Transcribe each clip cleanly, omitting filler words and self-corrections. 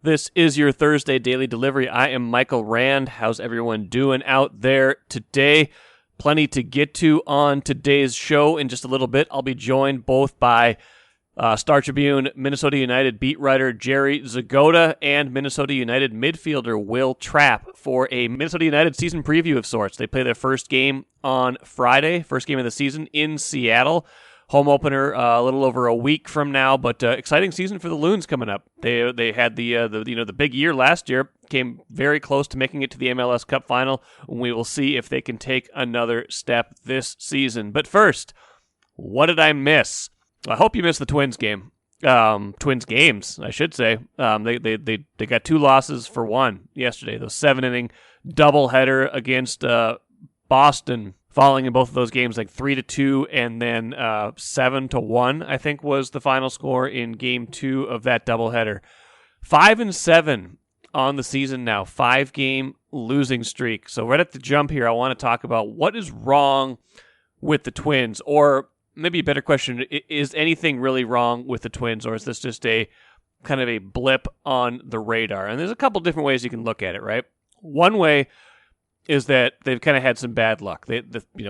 This is your Thursday Daily Delivery. I am Michael Rand. How's everyone doing out there today? Plenty to get to on today's show. In just a little bit, I'll be joined both by Star Tribune Minnesota United beat writer Jerry Zgoda and Minnesota United midfielder Wil Trapp for a Minnesota United season preview of sorts. They play their first game on Friday, first game of the season in Seattle. Home opener a little over a week from now, but exciting season for the Loons coming up. They had the big year last year, came very close to making it to the MLS Cup final. We will see if they can take another step this season. But first, what did I miss? I hope you missed the Twins game. Twins games, I should say. They got 2 losses for 1 yesterday. Those 7-inning doubleheader against Boston, falling in both of those games like 3-2 and then 7-1, I think was the final score in game 2 of that doubleheader. 5-7 on the season now, 5-game losing streak. So right at the jump here, I want to talk about what is wrong with the Twins, or maybe a better question, is anything really wrong with the Twins, or is this just a kind of a blip on the radar? And there's a couple different ways you can look at it, right? One way is that they've kind of had some bad luck. A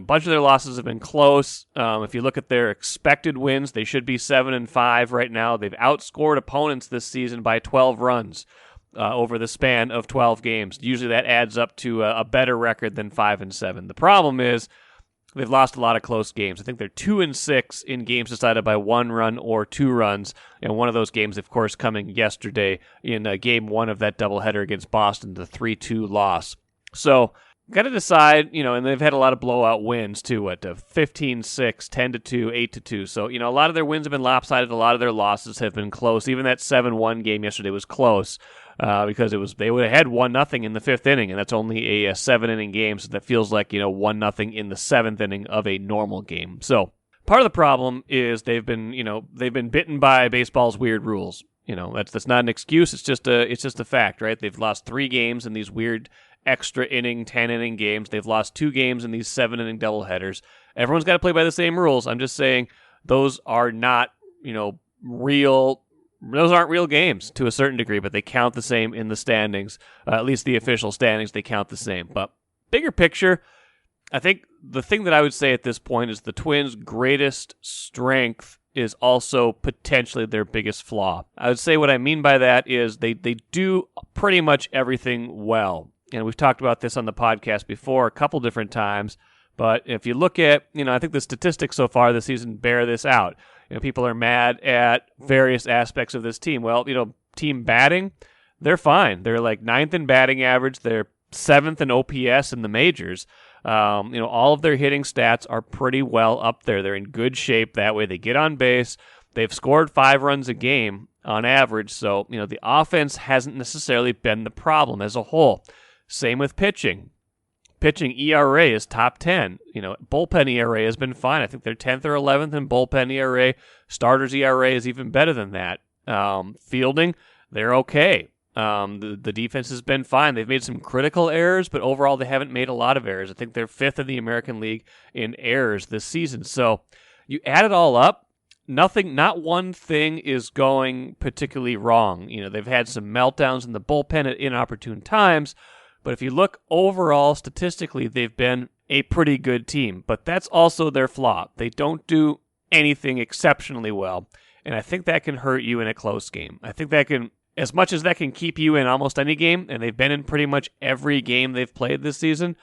bunch of their losses have been close. If you look at their expected wins, they should be 7-5 right now. They've outscored opponents this season by 12 runs over the span of 12 games. Usually that adds up to a better record than 5-7. The problem is they've lost a lot of close games. I think they're 2-6 in games decided by 1 run or 2 runs, and one of those games, of course, coming yesterday in game 1 of that doubleheader against Boston, the 3-2 loss. So, got to decide, and they've had a lot of blowout wins too, 15-6, 10-2, 8-2. So, a lot of their wins have been lopsided, a lot of their losses have been close. Even that 7-1 game yesterday was close because they would have had 1-0 in the 5th inning, and that's only a 7-inning game, so that feels like, 1-0 in the 7th inning of a normal game. So, part of the problem is they've been bitten by baseball's weird rules. That's not an excuse, it's just a fact, right? They've lost 3 games in these weird extra inning, 10-inning games. They've lost 2 games in these 7-inning doubleheaders. Everyone's got to play by the same rules. I'm just saying those are not, real. Those aren't real games to a certain degree, but they count the same in the standings. At least the official standings, they count the same. But bigger picture, I think the thing that I would say at this point is the Twins' greatest strength is also potentially their biggest flaw. I would say what I mean by that is they do pretty much everything well. And we've talked about this on the podcast before a couple different times, but if you look at, I think the statistics so far this season bear this out. People are mad at various aspects of this team. Well, team batting, they're fine. They're like 9th in batting average. They're 7th in OPS in the majors. All of their hitting stats are pretty well up there. They're in good shape that way. They get on base. They've scored 5 runs a game on average. So, the offense hasn't necessarily been the problem as a whole. Same with pitching. Pitching ERA is top 10. Bullpen ERA has been fine. I think they're 10th or 11th in bullpen ERA. Starters ERA is even better than that. Fielding, they're okay. The defense has been fine. They've made some critical errors, but overall they haven't made a lot of errors. I think they're 5th in the American League in errors this season. So you add it all up, not one thing is going particularly wrong. They've had some meltdowns in the bullpen at inopportune times, but if you look overall statistically, they've been a pretty good team. But that's also their flaw. They don't do anything exceptionally well, and I think that can hurt you in a close game. I think that can, as much as that can keep you in almost any game, and they've been in pretty much every game they've played this season,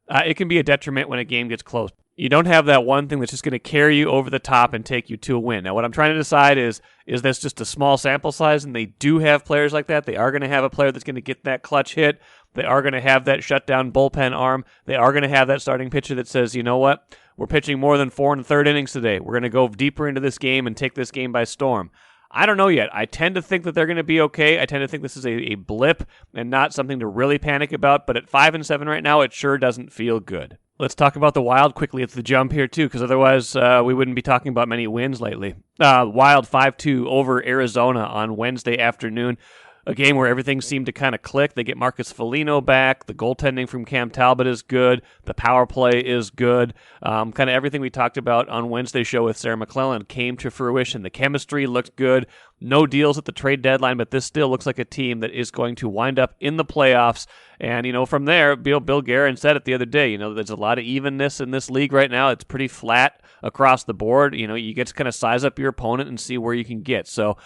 it can be a detriment when a game gets close. You don't have that one thing that's just going to carry you over the top and take you to a win. Now, what I'm trying to decide is this just a small sample size, and they do have players like that. They are going to have a player that's going to get that clutch hit. They are going to have that shutdown bullpen arm. They are going to have that starting pitcher that says, you know what, we're pitching more than 4 1/3 innings today. We're going to go deeper into this game and take this game by storm. I don't know yet. I tend to think that they're going to be okay. I tend to think this is a blip and not something to really panic about. But at 5-7 right now, it sure doesn't feel good. Let's talk about the Wild quickly at the jump here, too, because otherwise we wouldn't be talking about many wins lately. Wild 5-2 over Arizona on Wednesday afternoon. a game where everything seemed to kind of click. They get Marcus Foligno back. The goaltending from Cam Talbot is good. The power play is good. Kind of everything we talked about on Wednesday's show with Sarah McClellan came to fruition. The chemistry looked good. No deals at the trade deadline, but this still looks like a team that is going to wind up in the playoffs. And, from there, Bill Guerin said it the other day, there's a lot of evenness in this league right now. It's pretty flat across the board. You get to kind of size up your opponent and see where you can get. So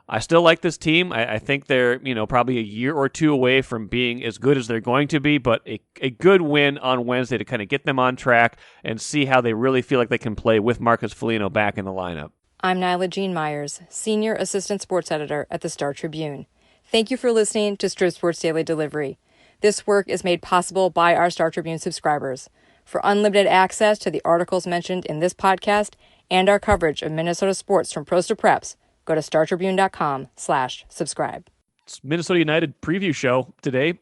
I still like this team. I think they're, probably a year or two away from being as good as they're going to be, but a good win on Wednesday to kind of get them on track and see how they really feel like they can play with Marcus Foligno back in the lineup. I'm Nyla Jean Myers, Senior Assistant Sports Editor at the Star Tribune. Thank you for listening to Strip Sports Daily Delivery. This work is made possible by our Star Tribune subscribers. For unlimited access to the articles mentioned in this podcast and our coverage of Minnesota sports from pros to preps, go to startribune.com/subscribe. It's Minnesota United preview show today.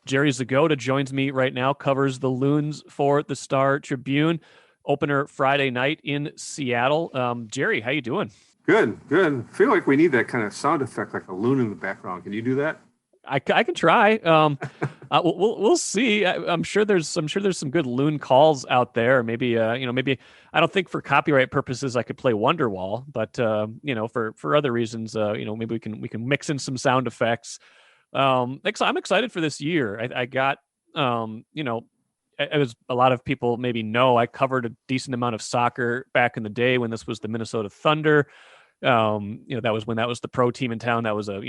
Jerry Zgoda joins me right now, covers the Loons for the Star Tribune. Opener Friday night in Seattle. Jerry, how you doing? Good. I feel like we need that kind of sound effect, like a loon in the background. Can you do that? I can try. We'll see. I'm sure there's some good loon calls out there. Maybe maybe I don't think for copyright purposes I could play Wonderwall, but for other reasons, maybe we can mix in some sound effects. I'm excited for this year. I got as a lot of people maybe know, I covered a decent amount of soccer back in the day when this was the Minnesota Thunder. That was when that was the pro team in town. That was a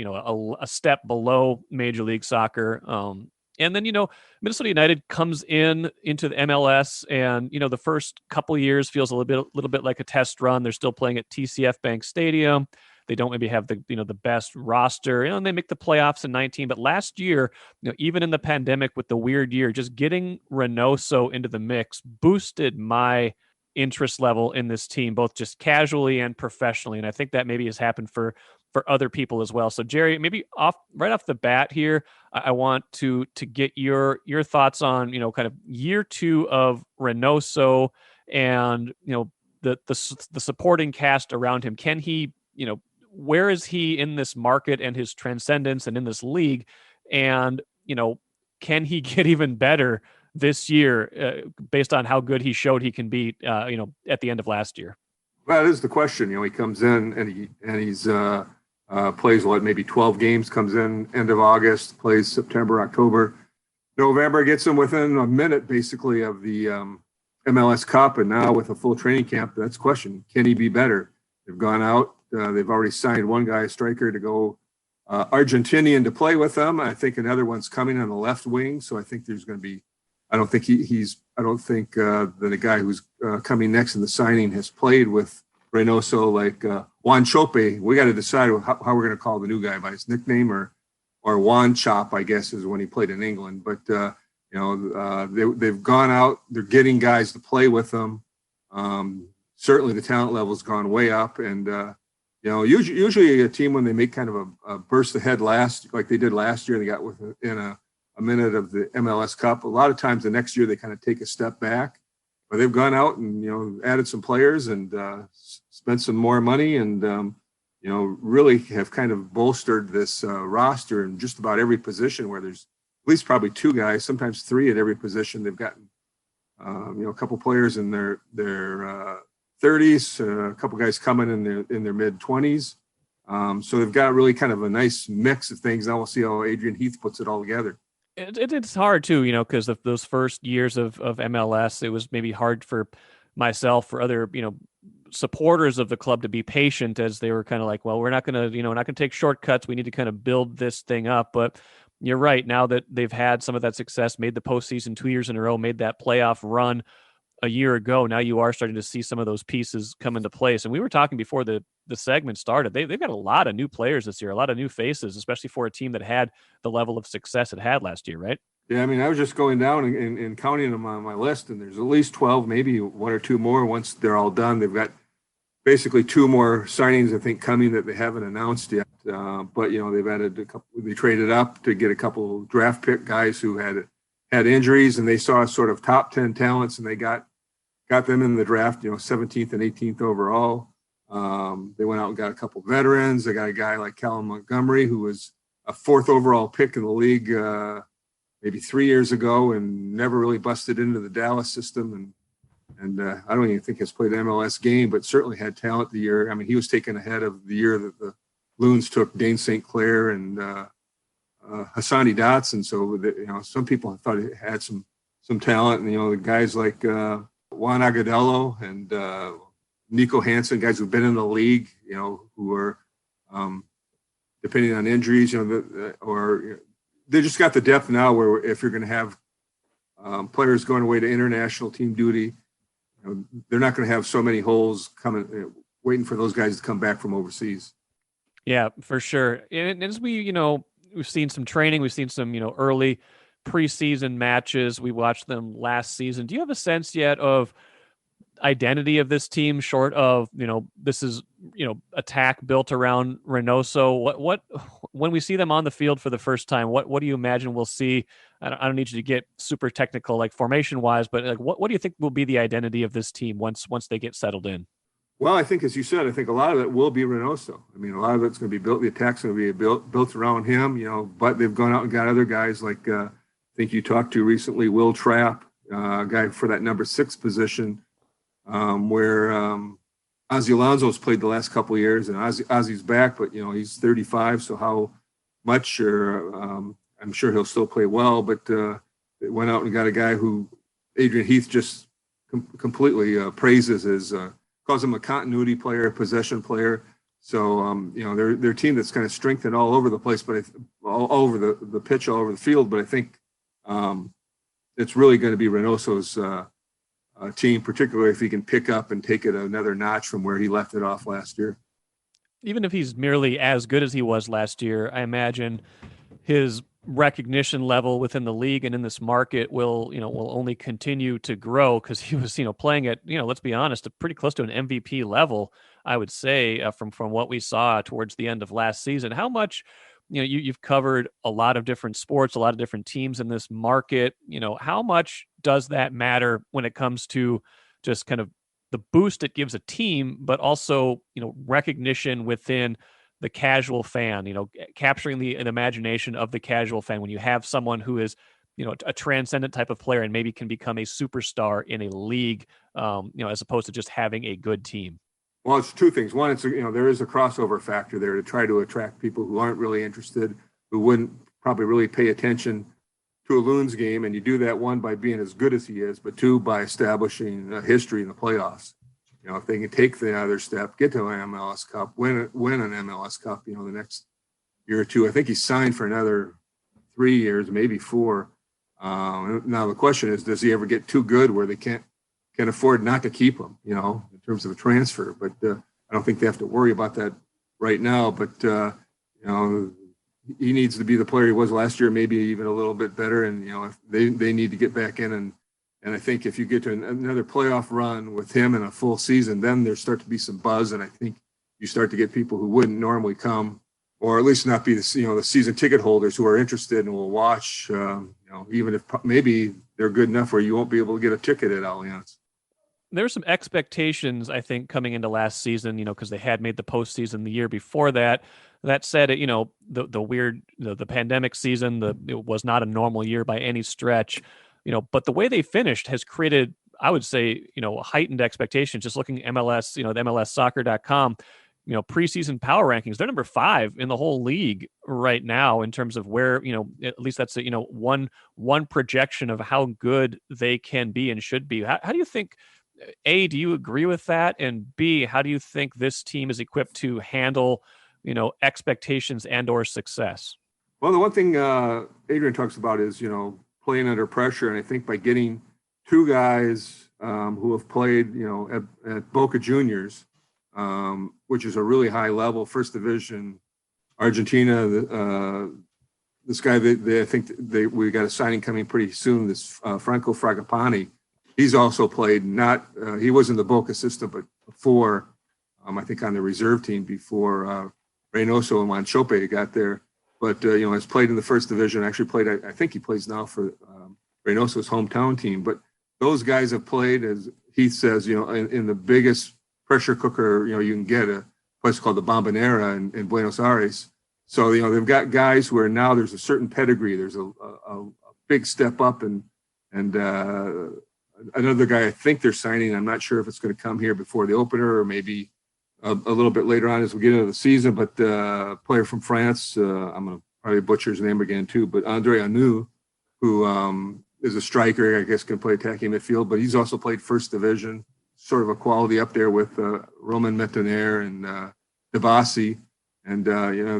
step below Major League Soccer. And then, Minnesota United comes into the MLS, and, the first couple years feels a little bit like a test run. They're still playing at TCF Bank Stadium. They don't maybe have the best roster, and they make the playoffs in 19. But last year, even in the pandemic with the weird year, just getting Reynoso into the mix boosted my interest level in this team, both just casually and professionally. And I think that maybe has happened for other people as well. So Jerry, maybe right off the bat here, I want to get your thoughts on, kind of year two of Reynoso and, the supporting cast around him. Can he, where is he in this market and his transcendence and in this league? And, can he get even better this year based on how good he showed he can be, at the end of last year? Well, that is the question. He comes in and he's plays maybe 12 games, comes in end of August, plays September, October, November, gets him within a minute basically of the MLS Cup. And now with a full training camp, that's the question. Can he be better? They've gone out. They've already signed one guy, a striker, to go Argentinian to play with them. I think another one's coming on the left wing. So I think there's going to be, I don't think that the guy who's coming next in the signing has played with Reynoso like Juan Chope. We got to decide how we're going to call the new guy, by his nickname or Juan Chop, I guess, is when he played in England. But, they've gone out. They're getting guys to play with them. Certainly the talent level's gone way up. And, usually a team, when they make kind of a burst ahead like they did last year, they got within a minute of the MLS Cup. A lot of times the next year they kind of take a step back, but they've gone out and, added some players and spent some more money and, really have kind of bolstered this roster in just about every position, where there's at least probably two guys, sometimes three at every position. They've gotten, a couple players in their 30s, a couple guys coming in their mid 20s. So they've got really kind of a nice mix of things. Now we'll see how Adrian Heath puts it all together. It's hard too, because of those first years of MLS, it was maybe hard for myself, for other, supporters of the club to be patient, as they were kind of like, well, we're not going to take shortcuts. We need to kind of build this thing up. But you're right. Now that they've had some of that success, made the postseason 2 years in a row, made that playoff run a year ago, now you are starting to see some of those pieces come into place. And we were talking before the segment started, they've got a lot of new players this year, a lot of new faces, especially for a team that had the level of success it had last year, right? Yeah, I was just going down and counting them on my list, and there's at least 12, maybe one or two more once they're all done. They've got basically two more signings, I think, coming that they haven't announced yet. But, they've added a couple. They traded up to get a couple draft pick guys who had injuries, and they saw sort of top 10 talents, and they got them in the draft, 17th and 18th overall. They went out and got a couple veterans. They got a guy like Callum Montgomery, who was a fourth overall pick in the league maybe 3 years ago and never really busted into the Dallas system. And I don't even think has played an MLS game, but certainly had talent the year. I mean, he was taken ahead of the year that the Loons took Dane St. Clair and Hassani Dotson. So, some people thought he had some talent. And, the guys like Juan Agudelo and Nico Hansen, guys who've been in the league, who are depending on injuries, they just got the depth now where if you're going to have players going away to international team duty, they're not going to have so many holes coming, waiting for those guys to come back from overseas. Yeah, for sure. And as we've seen some training, we've seen some, early preseason matches. We watched them last season. Do you have a sense yet of identity of this team short of, this is, attack built around Reynoso? What when we see them on the field for the first time, what do you imagine we'll see? I don't need you to get super technical, like formation wise, but like, what do you think will be the identity of this team once they get settled in? Well, I think, as you said, a lot of it will be Reynoso. I mean, a lot of it's going to be built. The attack's going to be built around him, but they've gone out and got other guys like, I think you talked to recently, Wil Trapp, a guy for that number 6 position, where Ozzie Alonso's played the last couple of years, and Ozzie's back, but, he's 35. So how much, I'm sure he'll still play well, but they went out and got a guy who Adrian Heath just completely praises as calls him a continuity player, a possession player. So, they're a team that's kind of strengthened all over the place, but all over the pitch, all over the field. But I think it's really going to be Reynoso's team, particularly if he can pick up and take it another notch from where he left it off last year. Even if he's merely as good as he was last year, I imagine his recognition level within the league and in this market will only continue to grow, because he was, playing at, let's be honest, pretty close to an MVP level, I would say, from what we saw towards the end of last season. How much, you've covered a lot of different sports, a lot of different teams in this market. How much does that matter when it comes to just kind of the boost it gives a team, but also, recognition within the casual fan, capturing the imagination of the casual fan when you have someone who is, a transcendent type of player and maybe can become a superstar in a league, as opposed to just having a good team? Well, it's two things. One, it's, there is a crossover factor there to try to attract people who aren't really interested, who wouldn't probably really pay attention to a Loons game. And you do that, one, by being as good as he is, but two, by establishing a history in the playoffs. If they can take the other step, get to an MLS Cup, win an MLS Cup, the next year or two. I think he's signed for another 3 years, maybe 4. Now the question is, does he ever get too good where they can afford not to keep him, in terms of a transfer? But I don't think they have to worry about that right now. But, he needs to be the player he was last year, maybe even a little bit better. And, if they need to get back in and I think if you get to another playoff run with him in a full season, then there start to be some buzz. And I think you start to get people who wouldn't normally come, or at least not be the season ticket holders who are interested and will watch, even if maybe they're good enough where you won't be able to get a ticket at Allianz. There were some expectations, I think, coming into last season, because they had made the postseason the year before that. That said, the weird, the pandemic season, it was not a normal year by any stretch. But the way they finished has created, I would say, heightened expectations. Just looking at MLS, the MLSsoccer.com, preseason power rankings, they're number 5 in the whole league right now in terms of where, at least that's one projection of how good they can be and should be. How do you think, A, do you agree with that? And B, how do you think this team is equipped to handle, expectations and or success? Well, the one thing Adrian talks about is, playing under pressure. And I think by getting 2 guys who have played, at Boca Juniors, which is a really high level, first division, Argentina, this guy, I think we got a signing coming pretty soon, this Franco Fragapane. He's also played, he was in the Boca system, but before, I think on the reserve team before Reynoso and Wanchope got there. But, has played in the first division, actually played, I think he plays now for Reynoso's hometown team. But those guys have played, as Heath says, in the biggest pressure cooker, you can get, a place called the Bombonera in Buenos Aires. So, they've got guys where now there's a certain pedigree. There's a big step up, and another guy I think they're signing. I'm not sure if it's going to come here before the opener or maybe a little bit later on as we get into the season. But player from France, I'm going to probably butcher his name again too, but Andre Anu, who is a striker, I guess can play attacking midfield, but he's also played first division, sort of a quality up there with Roman Metanire and Devasi. And,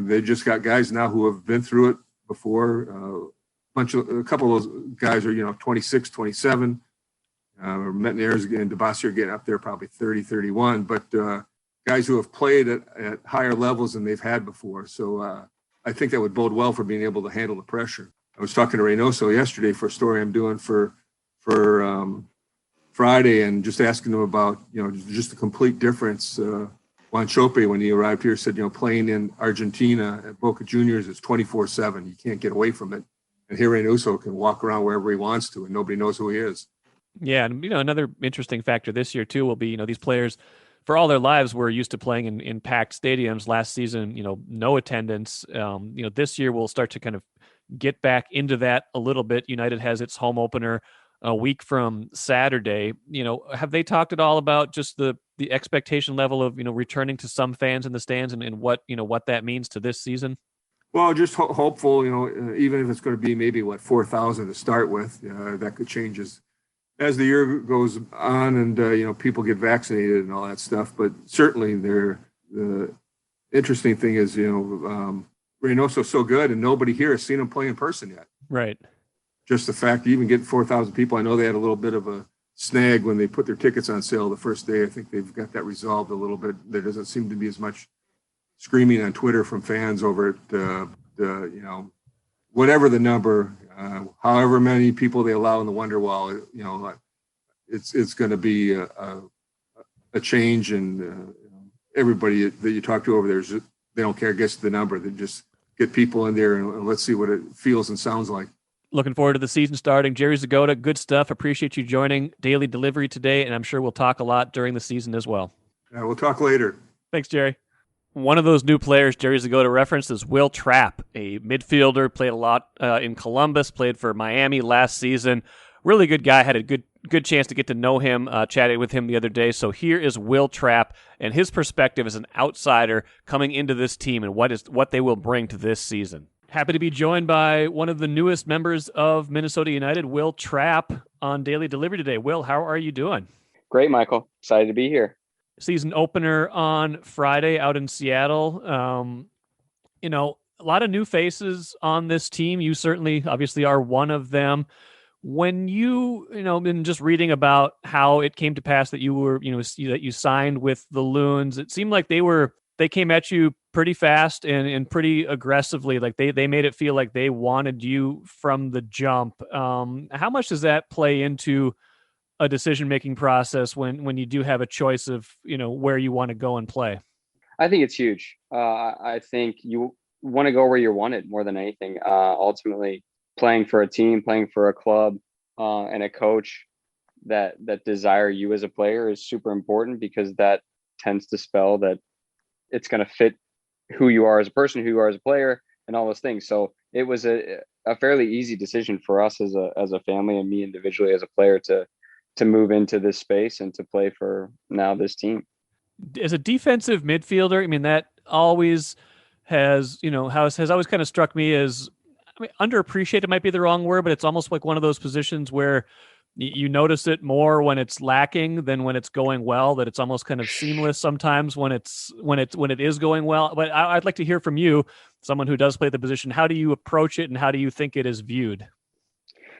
they just got guys now who have been through it before. A couple of those guys are, 26, 27. Metanire's and Devasi are getting up there probably 30, 31. But guys who have played at higher levels than they've had before. So I think that would bode well for being able to handle the pressure. I was talking to Reynoso yesterday for a story I'm doing for Friday, and just asking him about, just the complete difference. Juan Chope, when he arrived here, said, playing in Argentina at Boca Juniors is 24/7. You can't get away from it. And here Reynoso can walk around wherever he wants to, and nobody knows who he is. Yeah, and another interesting factor this year too will be, these players for all their lives were used to playing in packed stadiums. Last season, no attendance. This year we'll start to kind of get back into that a little bit. United has its home opener a week from Saturday. Have they talked at all about just the expectation level of, returning to some fans in the stands and what that means to this season? Well, just hopeful, even if it's going to be maybe 4,000 to start with, that could change as the year goes on and, people get vaccinated and all that stuff. But certainly the interesting thing is, Reynoso's so good and nobody here has seen him play in person yet. Right. Just the fact that even getting 4,000 people, I know they had a little bit of a snag when they put their tickets on sale the first day. I think they've got that resolved a little bit. There doesn't seem to be as much screaming on Twitter from fans over at, whatever the number, however many people they allow in the Wonderwall, it's going to be a change. And everybody that you talk to over there, they don't care, guess the number. They just get people in there and let's see what it feels and sounds like. Looking forward to the season starting. Jerry Zgoda, good stuff. Appreciate you joining Daily Delivery today, and I'm sure we'll talk a lot during the season as well. We'll talk later. Thanks, Jerry. One of those new players Jerry Zgoda referenced is Wil Trapp, a midfielder, played a lot in Columbus, played for Miami last season. Really good guy, had a good chance to get to know him, chatted with him the other day. So here is Wil Trapp and his perspective as an outsider coming into this team and what they will bring to this season. Happy to be joined by one of the newest members of Minnesota United, Wil Trapp, on Daily Delivery today. Wil, how are you doing? Great, Michael. Excited to be here. Season opener on Friday out in Seattle. A lot of new faces on this team. You certainly, obviously, are one of them. When been just reading about how it came to pass that you were, that you signed with the Loons, it seemed like they came at you pretty fast and pretty aggressively. Like they made it feel like they wanted you from the jump. How much does that play into a decision-making process when you do have a choice of, where you want to go and play? I think it's huge. I think you want to go where you're wanted more than anything. Ultimately, playing for a team, playing for a club, and a coach that desire you as a player is super important, because that tends to spell that it's going to fit who you are as a person, who you are as a player, and all those things. So it was a fairly easy decision for us as a family, and me individually as a player, to move into this space and to play for now this team. As a defensive midfielder, that always has always kind of struck me as, underappreciated might be the wrong word, but it's almost like one of those positions where you notice it more when it's lacking than when it's going well, that it's almost kind of seamless sometimes when it is going well. But I'd like to hear from you, someone who does play the position. How do you approach it and how do you think it is viewed?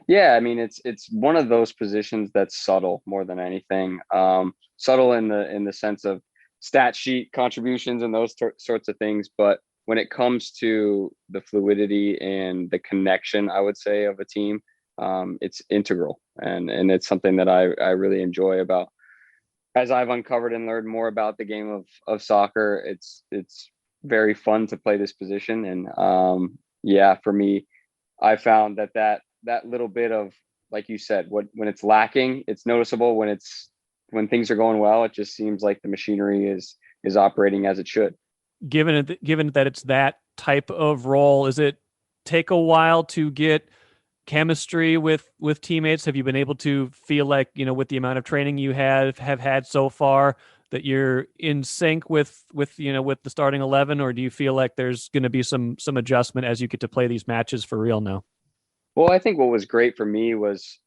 Yeah, it's one of those positions that's subtle more than anything. Subtle in the sense of stat sheet contributions and those sorts of things. But when it comes to the fluidity and the connection, I would say, of a team, it's integral. And it's something that I really enjoy about, as I've uncovered and learned more about the game of soccer. It's very fun to play this position. And for me, I found that little bit of, like you said, when it's lacking, it's noticeable. When things are going well, it just seems like the machinery is operating as it should. Given that it's that type of role? Is it take a while to get chemistry with teammates? Have you been able to feel like, with the amount of training you have had so far, that you're in sync with the starting 11, or do you feel like there's going to be some adjustment as you get to play these matches for real now? Well, I think what was great for me was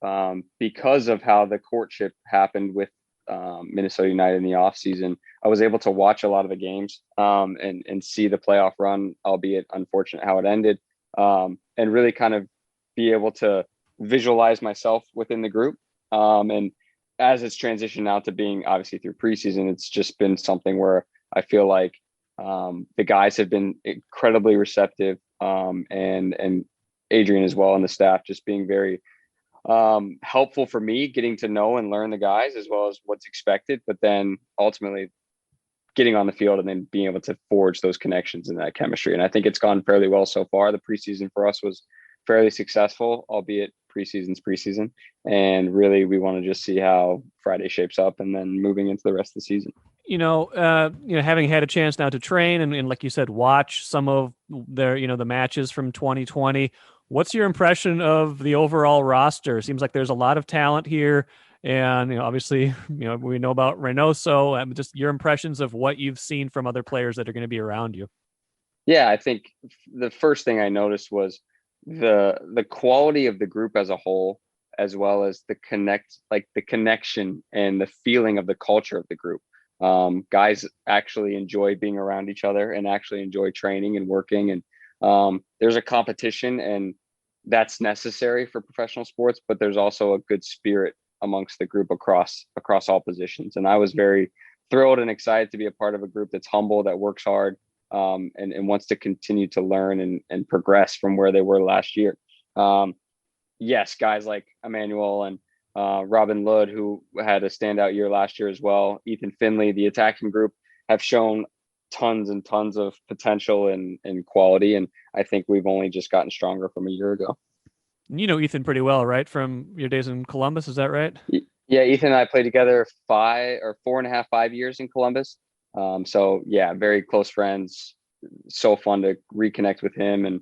because of how the courtship happened with Minnesota United in the offseason, I was able to watch a lot of the games and see the playoff run, albeit unfortunate how it ended, and really kind of be able to visualize myself within the group. And as it's transitioned out to being obviously through preseason, it's just been something where I feel like the guys have been incredibly receptive, and Adrian as well, and the staff just being very helpful for me getting to know and learn the guys as well as what's expected, but then ultimately getting on the field and then being able to forge those connections and that chemistry. And I think it's gone fairly well so far. The preseason for us was fairly successful, albeit preseason's preseason. And really, we want to just see how Friday shapes up and then moving into the rest of the season. Having had a chance now to train and like you said, watch some of their, the matches from 2020. What's your impression of the overall roster? It seems like there's a lot of talent here. And, obviously, we know about Reynoso. Just your impressions of what you've seen from other players that are going to be around you. Yeah, I think the first thing I noticed was the quality of the group as a whole, as well as the connection and the feeling of the culture of the group. Guys actually enjoy being around each other and actually enjoy training and working. And there's a competition, and that's necessary for professional sports, but there's also a good spirit amongst the group across all positions. And I was very thrilled and excited to be a part of a group that's humble, that works hard, and wants to continue to learn and progress from where they were last year. Yes, guys like Emanuel and Robin Ludd, who had a standout year last year as well, Ethan Finley, the attacking group, have shown tons and tons of potential and quality. And I think we've only just gotten stronger from a year ago. You know Ethan pretty well, right? From your days in Columbus, is that right? Yeah, Ethan and I played together 5 years in Columbus. So yeah, very close friends. So fun to reconnect with him and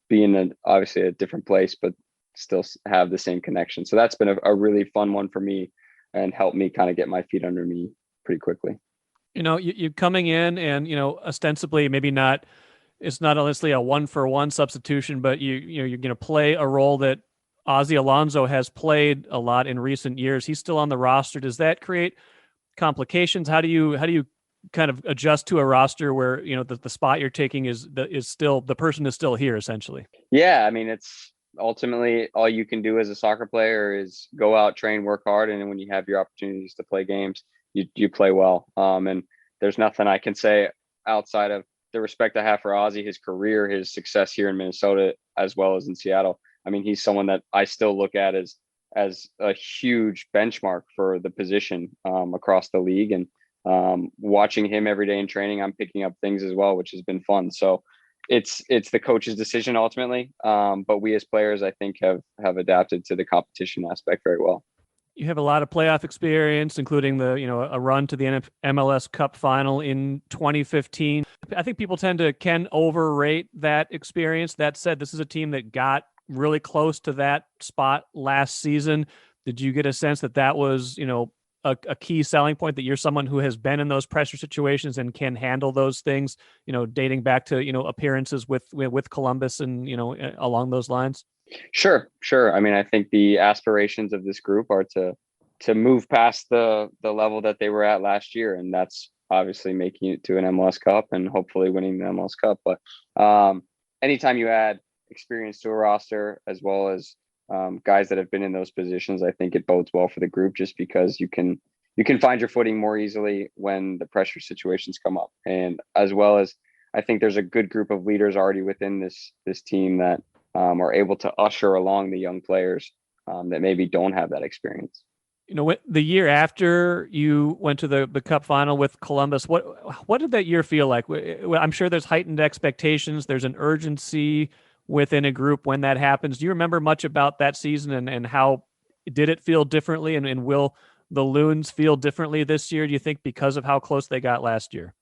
be in obviously a different place, but still have the same connection. So that's been a really fun one for me and helped me kind of get my feet under me pretty quickly. You coming in and, ostensibly maybe not, it's not honestly a 1-for-1 substitution, but you're going to play a role that Ozzie Alonso has played a lot in recent years. He's still on the roster. Does that create complications? How do you kind of adjust to a roster where, the spot you're taking is still, the person is still here essentially? Yeah. I mean, it's ultimately all you can do as a soccer player is go out, train, work hard. And when you have your opportunities to play games, you play well. And there's nothing I can say outside of the respect I have for Ozzie, his career, his success here in Minnesota, as well as in Seattle. I mean, he's someone that I still look at as a huge benchmark for the position across the league. And watching him every day in training, I'm picking up things as well, which has been fun. So it's the coach's decision ultimately. But we as players, I think, have adapted to the competition aspect very well. You have a lot of playoff experience, including a run to the MLS Cup final in 2015. I think people can overrate that experience. That said, this is a team that got really close to that spot last season. Did you get a sense that was, a key selling point, that you're someone who has been in those pressure situations and can handle those things, dating back to, appearances with Columbus and, along those lines? Sure. I mean, I think the aspirations of this group are to move past the level that they were at last year. And that's obviously making it to an MLS Cup and hopefully winning the MLS Cup. But anytime you add experience to a roster, as well as guys that have been in those positions, I think it bodes well for the group, just because you can find your footing more easily when the pressure situations come up. And as well as I think there's a good group of leaders already within this team that are able to usher along the young players that maybe don't have that experience. The year after you went to the Cup final with Columbus, what did that year feel like? I'm sure there's heightened expectations. There's an urgency within a group when that happens. Do you remember much about that season and how did it feel differently? And will the Loons feel differently this year, do you think, because of how close they got last year?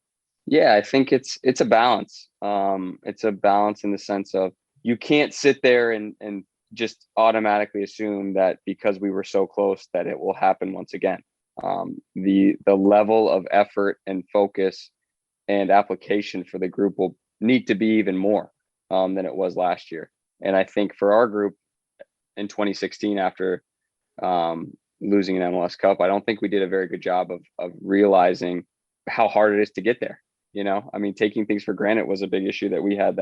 Yeah, I think it's a balance. It's a balance in the sense of you can't sit there and just automatically assume that because we were so close that it will happen once again. The level of effort and focus and application for the group will need to be even more than it was last year. And I think for our group in 2016, after losing an MLS Cup, I don't think we did a very good job of realizing how hard it is to get there. I mean, taking things for granted was a big issue that we had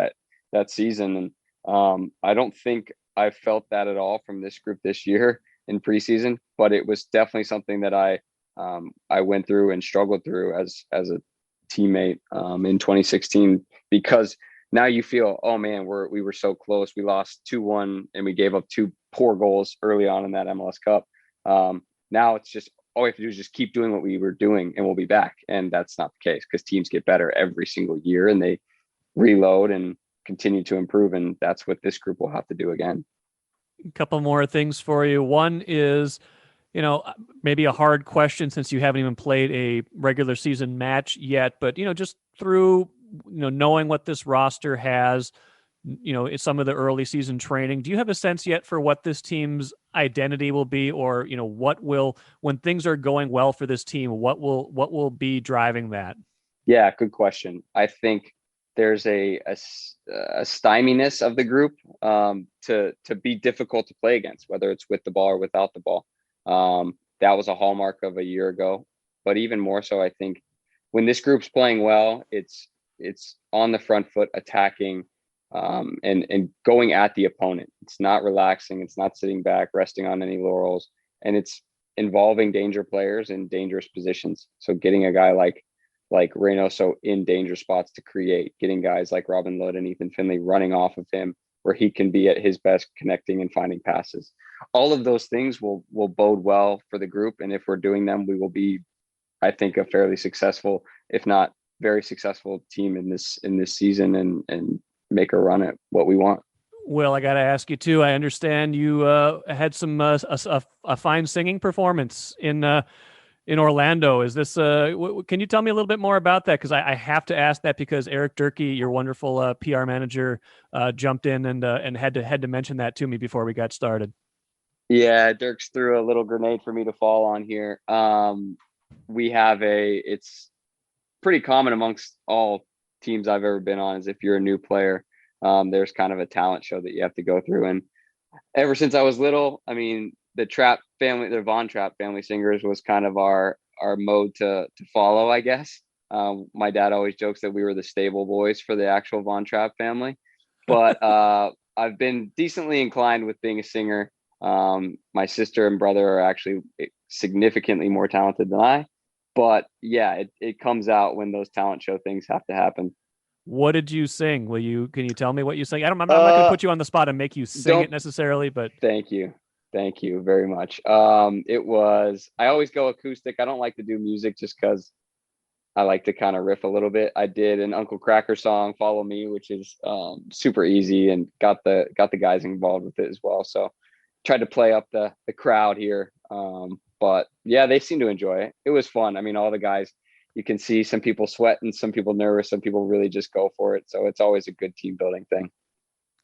that season. And I don't think I felt that at all from this group this year in preseason, but it was definitely something that I went through and struggled through as a teammate in 2016, because now you feel, oh man, we were so close. We lost 2-1 and we gave up 2 poor goals early on in that MLS Cup. Now it's just, all we have to do is just keep doing what we were doing and we'll be back. And that's not the case, because teams get better every single year and they reload and continue to improve. And that's what this group will have to do again. A couple more things for you. One is, maybe a hard question since you haven't even played a regular season match yet, but, just through, knowing what this roster has, it's some of the early season training. Do you have a sense yet for what this team's identity will be, or, what will, when things are going well for this team, what will be driving that? Yeah, good question. I think there's a styminess of the group to be difficult to play against, whether it's with the ball or without the ball. That was a hallmark of a year ago, but even more so, I think when this group's playing well, it's on the front foot, attacking, and going at the opponent. It's not relaxing. It's not sitting back, resting on any laurels, and it's involving danger players in dangerous positions. So getting a guy like Reynoso in danger spots to create, getting guys like Robin Lod and Ethan Finley running off of him where he can be at his best, connecting and finding passes. All of those things will bode well for the group. And if we're doing them, we will be, I think, a fairly successful, if not very successful team in this season and make a run at what we want. Well, I got to ask you too. I understand you had some a fine singing performance in Orlando. Is this? Can you tell me a little bit more about that? Because I have to ask that because Eric Durkee, your wonderful PR manager, jumped in and had to mention that to me before we got started. Yeah, Dirks threw a little grenade for me to fall on here. We have it's pretty common amongst all teams I've ever been on, is if you're a new player, there's kind of a talent show that you have to go through. And ever since I was little, I mean, the Von Trapp family singers was kind of our mode to follow, I guess. My dad always jokes that we were the stable boys for the actual Von Trapp family, but I've been decently inclined with being a singer. My sister and brother are actually significantly more talented than I, but yeah, it comes out when those talent show things have to happen. What did you sing? Can you tell me what you sang? I'm not going to put you on the spot and make you sing it necessarily, but thank you very much. I always go acoustic. I don't like to do music just because I like to kind of riff a little bit. I did an Uncle Kracker song, Follow Me, which is super easy, and got the guys involved with it as well. So tried to play up the crowd here. But yeah, they seem to enjoy it. It was fun. I mean, all the guys, you can see some people sweating, some people nervous, some people really just go for it. So it's always a good team building thing.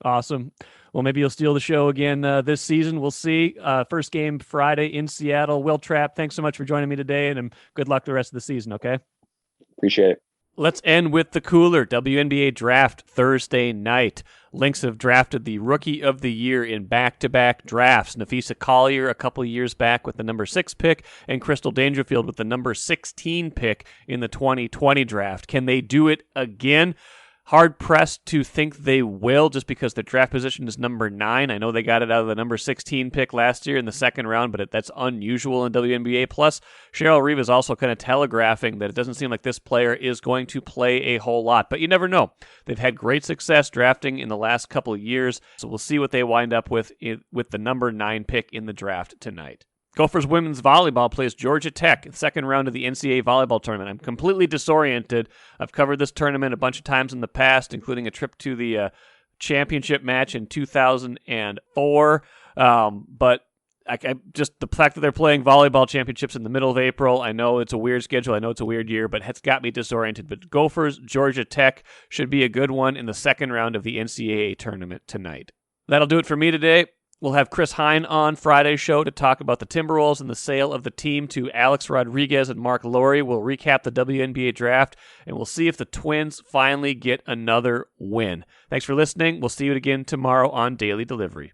Awesome. Well, maybe you'll steal the show again this season. We'll see. First game Friday in Seattle. Wil Trapp, thanks so much for joining me today, and good luck the rest of the season, okay? Appreciate it. Let's end with the cooler. WNBA draft Thursday night. Lynx have drafted the Rookie of the Year in back-to-back drafts. Nafisa Collier a couple years back with the number 6 pick, and Crystal Dangerfield with the number 16 pick in the 2020 draft. Can they do it again? Hard-pressed to think they will, just because their draft position is number 9. I know they got it out of the number 16 pick last year in the second round, but that's unusual in WNBA. Plus, Cheryl Reeve is also kind of telegraphing that it doesn't seem like this player is going to play a whole lot. But you never know. They've had great success drafting in the last couple of years, so we'll see what they wind up with the number 9 pick in the draft tonight. Gophers women's volleyball plays Georgia Tech, second round of the NCAA volleyball tournament. I'm completely disoriented. I've covered this tournament a bunch of times in the past, including a trip to the championship match in 2004. But just the fact that they're playing volleyball championships in the middle of April. I know it's a weird schedule. I know it's a weird year, but it's got me disoriented. But Gophers, Georgia Tech should be a good one in the second round of the NCAA tournament tonight. That'll do it for me today. We'll have Chris Hine on Friday's show to talk about the Timberwolves and the sale of the team to Alex Rodriguez and Mark Laurie. We'll recap the WNBA draft, and we'll see if the Twins finally get another win. Thanks for listening. We'll see you again tomorrow on Daily Delivery.